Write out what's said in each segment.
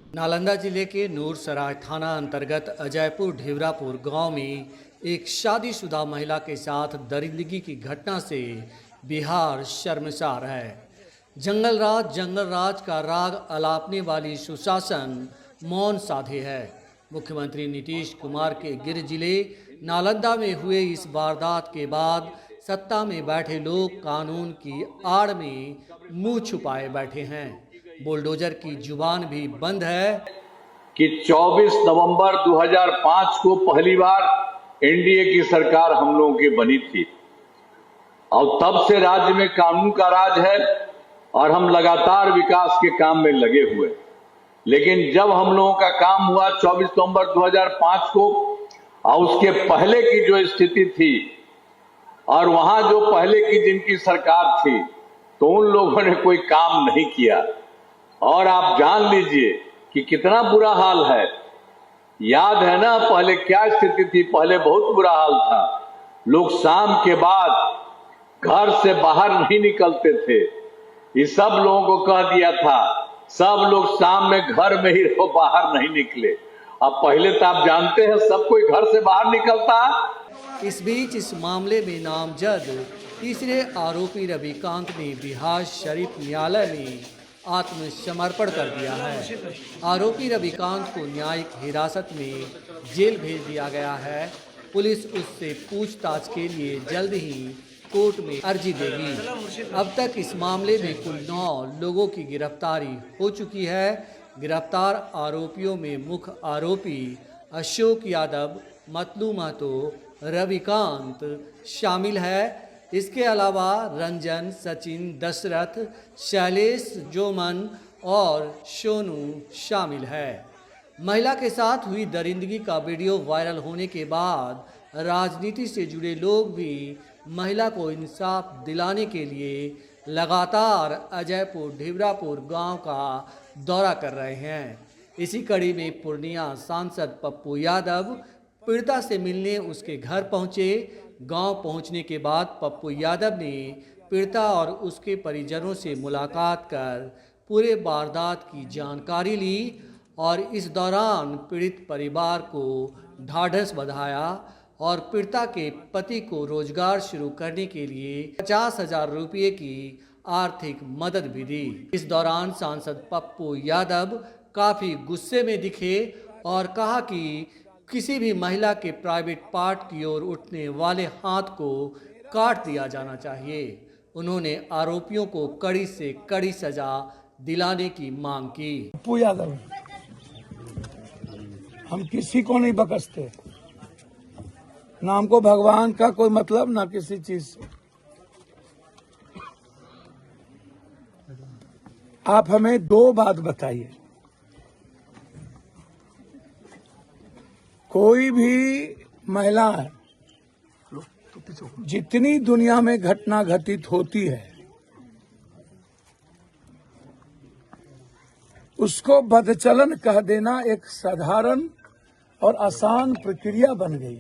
नालंदा जिले के नूरसराय थाना अंतर्गत अजयपुर ढेवरापुर गांव में एक शादीशुदा महिला के साथ दरिंदगी की घटना से बिहार शर्मसार है। जंगल राज का राग अलापने वाली सुशासन मौन साधे है। मुख्यमंत्री नीतीश कुमार के गिर जिले नालंदा में हुए इस वारदात के बाद सत्ता में बैठे लोग कानून की आड़ में मुंह छुपाए बैठे हैं। बुलडोजर की जुबान भी बंद है कि 24 नवंबर 2005 को पहली बार एनडीए की सरकार हम लोगों की बनी थी और तब से राज्य में कानून का राज है और हम लगातार विकास के काम में लगे हुए। लेकिन जब हम लोगों का काम हुआ 24 नवंबर 2005 को और उसके पहले की जो स्थिति थी और वहां जो पहले की जिनकी सरकार थी तो उन लोगों ने कोई काम नहीं किया और आप जान लीजिए कि कितना बुरा हाल है। याद है ना पहले क्या स्थिति थी? पहले बहुत बुरा हाल था। लोग शाम के बाद घर से बाहर नहीं निकलते थे। ये सब लोगों को कह दिया था सब लोग शाम में घर में ही रहो, बाहर नहीं निकले। अब पहले तो आप जानते हैं सब कोई घर से बाहर निकलता। इस बीच इस मामले में नामजद तीसरे आरोपी रविकांत ने बिहार शरीफ न्यायालय में आत्मसमर्पण कर दिया है। आरोपी रविकांत को न्यायिक हिरासत में जेल भेज दिया गया है। पुलिस उससे पूछताछ के लिए जल्द ही कोर्ट में अर्जी देगी। अब तक इस मामले में कुल 9 लोगों की गिरफ्तारी हो चुकी है। गिरफ्तार आरोपियों में मुख्य आरोपी अशोक यादव, मतलू महतो, रविकांत शामिल है। इसके अलावा रंजन, सचिन, दशरथ, शैलेश, जोमन और सोनू शामिल है। महिला के साथ हुई दरिंदगी का वीडियो वायरल होने के बाद राजनीति से जुड़े लोग भी महिला को इंसाफ दिलाने के लिए लगातार अजयपुर ढेवरापुर गांव का दौरा कर रहे हैं। इसी कड़ी में पूर्णिया सांसद पप्पू यादव पीड़िता से मिलने उसके घर पहुंचे। गांव पहुंचने के बाद पप्पू यादव ने पीड़िता और उसके परिजनों से मुलाकात कर पूरे वारदात की जानकारी ली और इस दौरान पीड़ित परिवार को ढाढ़स बंधाया और पीड़िता के पति को रोजगार शुरू करने के लिए 50,000 रुपये की आर्थिक मदद भी दी। इस दौरान सांसद पप्पू यादव काफ़ी गुस्से में दिखे और कहा कि किसी भी महिला के प्राइवेट पार्ट की ओर उठने वाले हाथ को काट दिया जाना चाहिए। उन्होंने आरोपियों को कड़ी से कड़ी सजा दिलाने की मांग की। पप्पू यादव, हम किसी को नहीं बकसते, ना हमको भगवान का कोई मतलब ना किसी चीज से। आप हमें 2 बात बताइए। कोई भी महिला जितनी दुनिया में घटना घटित होती है उसको बदचलन कह देना एक साधारण और आसान प्रक्रिया बन गई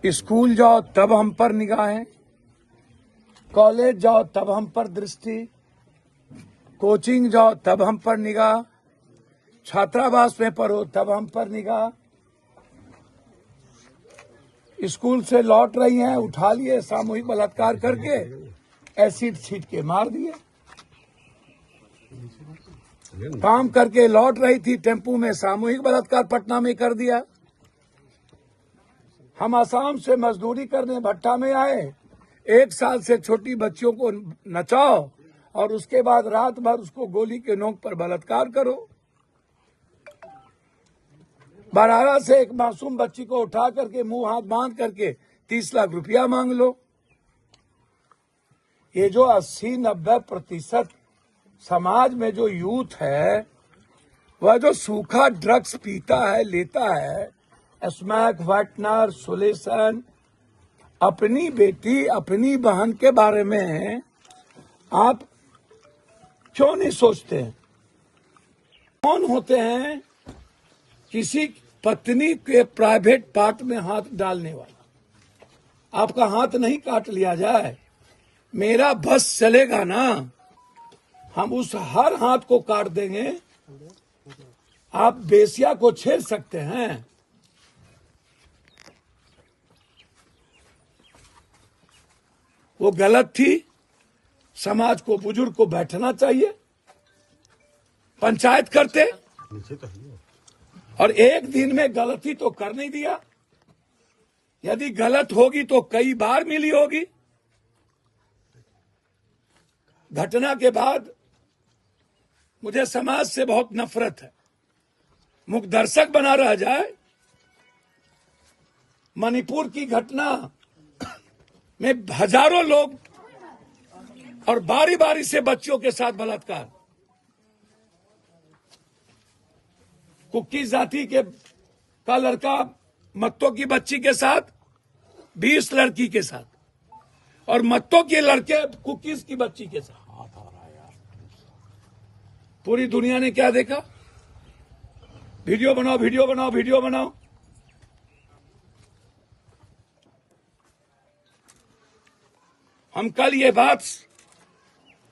है। स्कूल जाओ तब हम पर निगाहें, कॉलेज जाओ तब हम पर दृष्टि, कोचिंग जाओ तब हम पर निगाह, छात्रावास में पढ़ो तब हम पर निगाह। स्कूल से लौट रही हैं, उठा लिए, सामूहिक बलात्कार करके एसिड छीट के मार दिए। काम करके लौट रही थी टेम्पू में, सामूहिक बलात्कार पटना में कर दिया। हम आसाम से मजदूरी करने भट्टा में आए, 1 साल से छोटी बच्चियों को नचाओ और उसके बाद रात भर उसको गोली के नोक पर बलात्कार करो। बरारा से एक मासूम बच्ची को उठा करके मुंह हाथ बांध करके 30 लाख रुपया मांग लो। ये जो 80-90% समाज में जो यूथ है वह जो सूखा ड्रग्स पीता है, लेता है, स्मैक, वाइटनर, सोलेशन, अपनी बेटी अपनी बहन के बारे में आप क्यों नहीं सोचते हैं? कौन होते हैं किसी पत्नी के प्राइवेट पार्ट में हाथ डालने वाला? आपका हाथ नहीं काट लिया जाए, मेरा बस चलेगा ना। हम उस हर हाथ को काट देंगे। आप बेसिया को छेड़ सकते हैं, वो गलत थी। समाज को, बुजुर्ग को बैठना चाहिए, पंचायत करते, और एक दिन में गलती तो कर नहीं दिया। यदि गलत होगी तो कई बार मिली होगी। घटना के बाद मुझे समाज से बहुत नफरत है। मुख दर्शक बना रह जाए। मणिपुर की घटना में हजारों लोग और बारी बारी से बच्चों के साथ बलात्कार, कुकी जाति का लड़का मत्तो की बच्ची के साथ, 20 लड़की के साथ, और मत्तो के लड़के कुकीज की बच्ची के साथ। पूरी दुनिया ने क्या देखा? वीडियो बनाओ, वीडियो बनाओ, वीडियो बनाओ। हम कल ये बात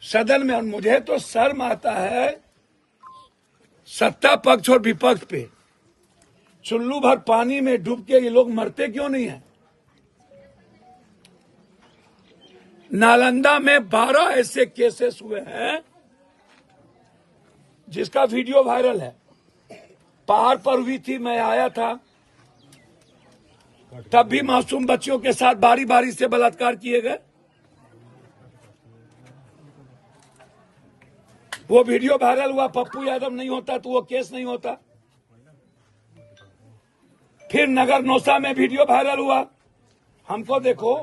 सदन में, और मुझे तो शर्म आता है सत्ता पक्ष और विपक्ष पे। चुल्लू भर पानी में डूब के ये लोग मरते क्यों नहीं है? नालंदा में 12 ऐसे केसेस हुए हैं जिसका वीडियो वायरल है। पहाड़ पर हुई थी, मैं आया था, तब भी मासूम बच्चियों के साथ बारी बारी से बलात्कार किए गए। वो वीडियो वायरल हुआ। पप्पू यादव नहीं होता तो वो केस नहीं होता। फिर नगर नौसा में वीडियो वायरल हुआ। हमको देखो,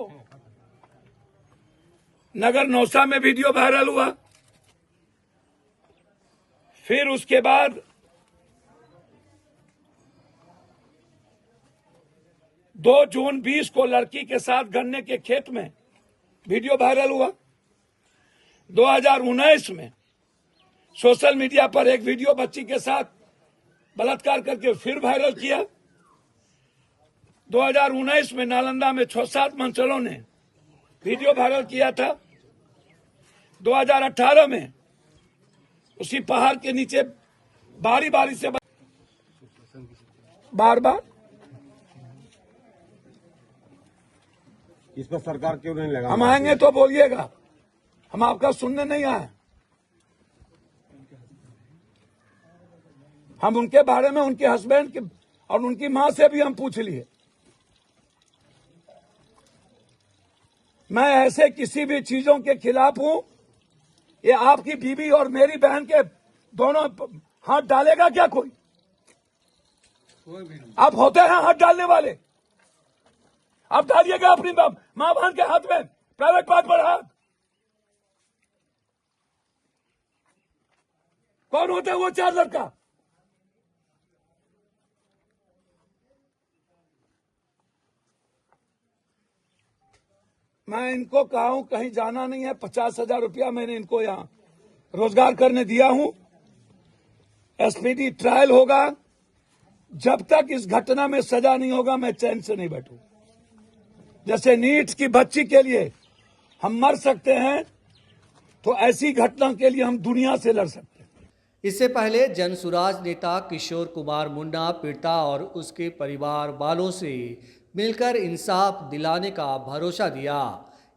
नगर नौसा में वीडियो वायरल हुआ। फिर उसके बाद 2 जून 20 को लड़की के साथ गन्ने के खेत में वीडियो वायरल हुआ। 2019 में सोशल मीडिया पर एक वीडियो बच्ची के साथ बलात्कार करके फिर वायरल किया। 2019 में नालंदा में 6-7 मंचलों ने वीडियो वायरल किया था। 2018 में उसी पहाड़ के नीचे बारी बारी से बार बार। इस पर सरकार क्यों नहीं लगा? हम आएंगे तो बोलिएगा, हम आपका सुनने नहीं आए। हम उनके बारे में, उनके हस्बैंड के और उनकी मां से भी हम पूछ लिए। मैं ऐसे किसी भी चीजों के खिलाफ हूं। ये आपकी बीवी और मेरी बहन के दोनों हाथ डालेगा क्या कोई? आप होते हैं हाथ डालने वाले। आप डालिएगा अपनी मां बहन के हाथ में प्राइवेट पार्ट पर हाथ। कौन होता है वो 4 लड़का? मैं इनको कहा हूं कहीं जाना नहीं है। 50,000 रुपया मैंने इनको यहां रोजगार करने दिया हूं। एसपीडी ट्रायल होगा। जब तक इस घटना में सजा नहीं होगा मैं चैन से नहीं बैठूं। जैसे नीट की बच्ची के लिए हम मर सकते हैं, तो ऐसी घटना के लिए हम दुनिया से लड़ सकते हैं। इससे पहले जनसुराज नेता किशोर कुमार मुन्ना पीड़िता और उसके परिवार वालों से मिलकर इंसाफ दिलाने का भरोसा दिया।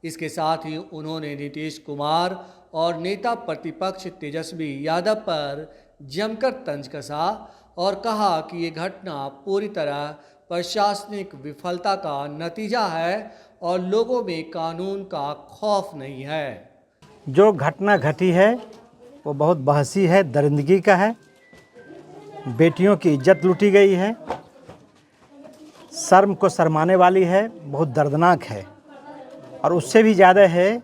इसके साथ ही उन्होंने नीतीश कुमार और नेता प्रतिपक्ष तेजस्वी यादव पर जमकर तंज कसा और कहा कि ये घटना पूरी तरह प्रशासनिक विफलता का नतीजा है और लोगों में कानून का खौफ नहीं है। जो घटना घटी है वो बहुत बहसी है, दरिंदगी का है। बेटियों की इज्जत लूटी गई है, शर्म को शर्माने वाली है, बहुत दर्दनाक है। और उससे भी ज़्यादा है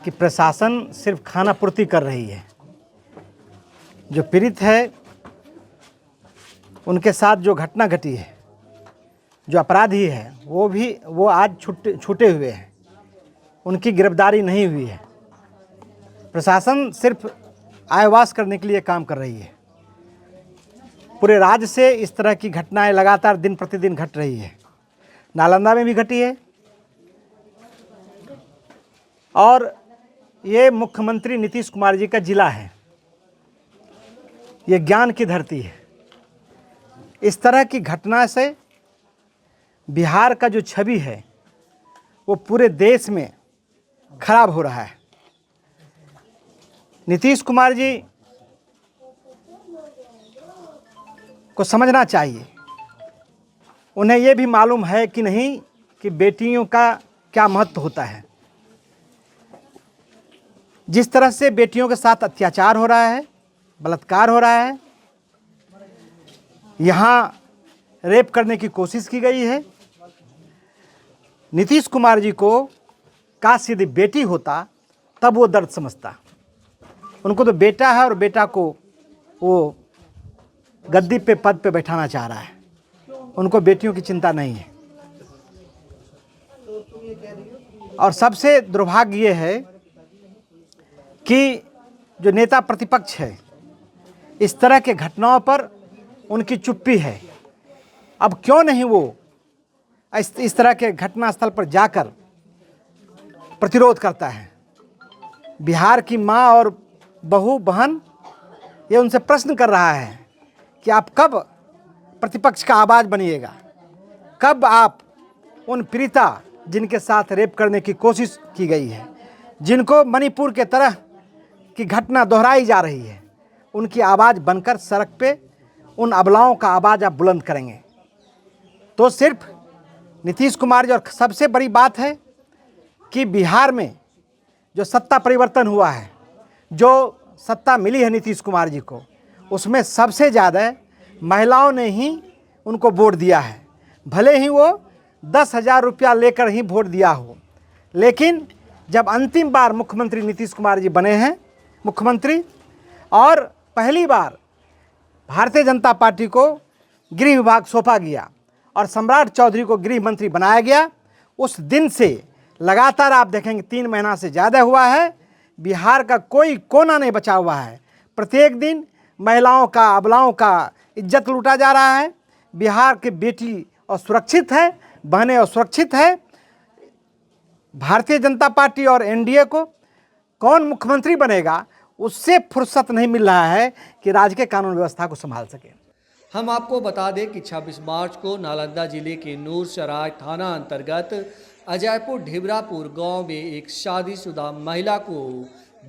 कि प्रशासन सिर्फ खाना पूर्ति कर रही है। जो पीड़ित है उनके साथ जो घटना घटी है, जो अपराधी है वो आज छूटे हुए हैं, उनकी गिरफ्तारी नहीं हुई है। प्रशासन सिर्फ आयवास करने के लिए काम कर रही है। पूरे राज्य से इस तरह की घटनाएं लगातार दिन प्रतिदिन घट रही है। नालंदा में भी घटी है और ये मुख्यमंत्री नीतीश कुमार जी का जिला है, ये ज्ञान की धरती है। इस तरह की घटना से बिहार का जो छवि है वो पूरे देश में खराब हो रहा है। नीतीश कुमार जी को समझना चाहिए, उन्हें ये भी मालूम है कि नहीं कि बेटियों का क्या महत्व होता है। जिस तरह से बेटियों के साथ अत्याचार हो रहा है, बलात्कार हो रहा है, यहाँ रेप करने की कोशिश की गई है। नीतीश कुमार जी को काश यदि बेटी होता तब वो दर्द समझता। उनको तो बेटा है और बेटा को वो गद्दी पे पद पे बैठाना चाह रहा है, उनको बेटियों की चिंता नहीं है। और सबसे दुर्भाग्य ये है कि जो नेता प्रतिपक्ष है, इस तरह के घटनाओं पर उनकी चुप्पी है। अब क्यों नहीं वो इस तरह के घटना स्थल पर जाकर प्रतिरोध करता है। बिहार की माँ और बहू बहन ये उनसे प्रश्न कर रहा है कि आप कब प्रतिपक्ष का आवाज़ बनिएगा, कब आप उन पीड़िता जिनके साथ रेप करने की कोशिश की गई है, जिनको मणिपुर के तरह की घटना दोहराई जा रही है, उनकी आवाज़ बनकर सड़क पे उन अबलाओं का आवाज़ आप बुलंद करेंगे। तो सिर्फ नीतीश कुमार जी, और सबसे बड़ी बात है कि बिहार में जो सत्ता परिवर्तन हुआ है, जो सत्ता मिली है नीतीश कुमार जी को, उसमें सबसे ज़्यादा महिलाओं ने ही उनको वोट दिया है। भले ही वो 10,000 रुपया लेकर ही वोट दिया हो, लेकिन जब अंतिम बार मुख्यमंत्री नीतीश कुमार जी बने हैं मुख्यमंत्री, और पहली बार भारतीय जनता पार्टी को गृह विभाग सौंपा गया और सम्राट चौधरी को गृह मंत्री बनाया गया, उस दिन से लगातार आप देखेंगे 3 महीना से ज़्यादा हुआ है, बिहार का कोई कोना नहीं बचा हुआ है। प्रत्येक दिन महिलाओं का, अबलाओं का इज्जत लूटा जा रहा है। बिहार की बेटी असुरक्षित है, बहनें असुरक्षित है। भारतीय जनता पार्टी और एनडीए को कौन मुख्यमंत्री बनेगा, उससे फुर्सत नहीं मिल रहा है कि राज्य के कानून व्यवस्था को संभाल सके। हम आपको बता दें कि 26 मार्च को नालंदा जिले के नूरसराय थाना अंतर्गत अजयपुर ढिबरापुर गांव में एक शादीशुदा महिला को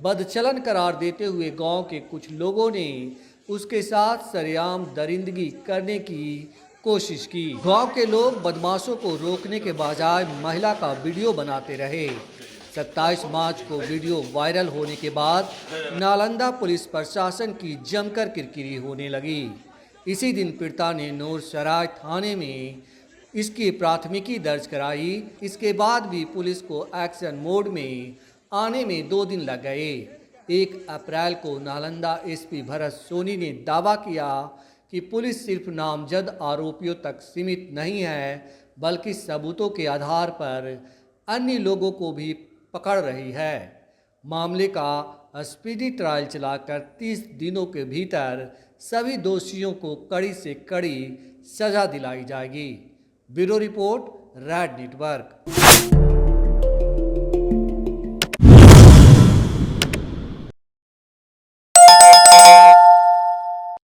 बदचलन करार देते हुए गांव के कुछ लोगों ने उसके साथ सरेआम दरिंदगी करने की कोशिश की। गांव के लोग बदमाशों को रोकने के बजाय महिला का वीडियो बनाते रहे। 27 मार्च को वीडियो वायरल होने के बाद नालंदा पुलिस प्रशासन की जमकर किरकिरी होने लगी। इसी दिन पीड़िता ने नूरसराय थाने में इसकी प्राथमिकी दर्ज कराई। इसके बाद भी पुलिस को एक्शन मोड में आने में 2 दिन लग गए। 1 अप्रैल को नालंदा एसपी भरत सोनी ने दावा किया कि पुलिस सिर्फ नामजद आरोपियों तक सीमित नहीं है, बल्कि सबूतों के आधार पर अन्य लोगों को भी पकड़ रही है। मामले का स्पीडी ट्रायल चलाकर 30 दिनों के भीतर सभी दोषियों को कड़ी से कड़ी सजा दिलाई जाएगी। Bureau report, red network.